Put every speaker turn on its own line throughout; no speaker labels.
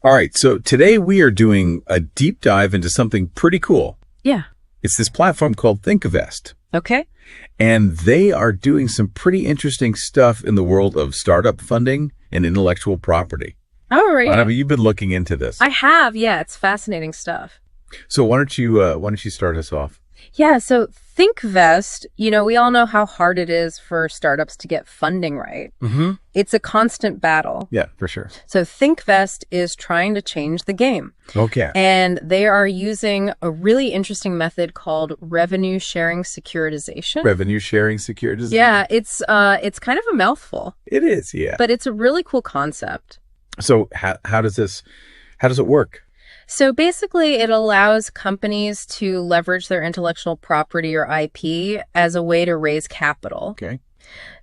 All right, so today we are doing a deep dive into something pretty cool.
Yeah.
It's this platform called ThinkVest.
Okay.
And they are doing some pretty interesting stuff in the world of startup funding and intellectual property.
All right.
Anna, you've been looking into this.
I have. Yeah, it's fascinating stuff.
So why don't you start us off?
Yeah, so ThinkVest, we all know how hard it is for startups to get funding right.
Mm-hmm.
It's a constant battle.
Yeah, for sure.
So ThinkVest is trying to change the game.
Okay.
And they are using a really interesting method called revenue sharing securitization.
Revenue sharing securitization.
Yeah, it's kind of a mouthful.
It is, yeah.
But it's a really cool concept.
So how does it work?
So basically, it allows companies to leverage their intellectual property or IP as a way to raise capital.
Okay.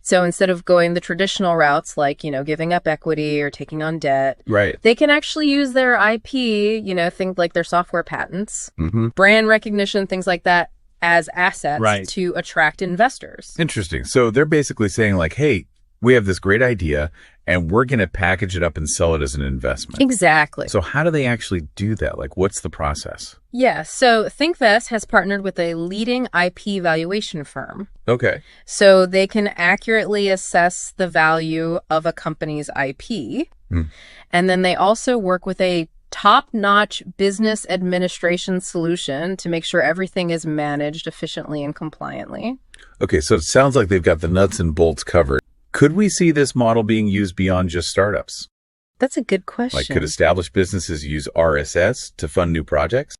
So instead of going the traditional routes like, giving up equity or taking on debt,
Right.
they can actually use their IP, things like their software patents,
Mm-hmm.
brand recognition, things like that as assets
Right.
to attract investors.
Interesting. So they're basically saying like, hey, we have this great idea and we're going to package it up and sell it as an investment.
Exactly.
So how do they actually do that? Like, what's the process?
Yeah. So ThinkVest has partnered with a leading IP valuation firm.
Okay.
So they can accurately assess the value of a company's IP.
Hmm.
And then they also work with a top-notch business administration solution to make sure everything is managed efficiently and compliantly.
Okay. So it sounds like they've got the nuts and bolts covered. Could we see this model being used beyond just startups?
That's a good question.
Like, could established businesses use RSS to fund new projects?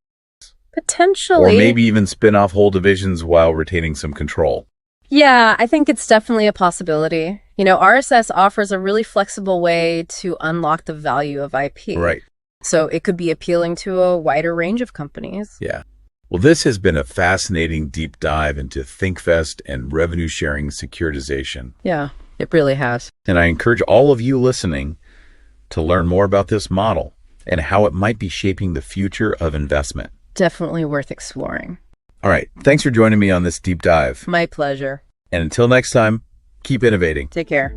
Potentially.
Or maybe even spin off whole divisions while retaining some control?
Yeah, I think it's definitely a possibility. RSS offers a really flexible way to unlock the value of IP.
Right.
So it could be appealing to a wider range of companies.
Yeah. Well, this has been a fascinating deep dive into ThinkVest and revenue sharing securitization.
Yeah, it really has.
And I encourage all of you listening to learn more about this model and how it might be shaping the future of investment.
Definitely worth exploring.
All right. Thanks for joining me on this deep dive.
My pleasure.
And until next time, keep innovating.
Take care.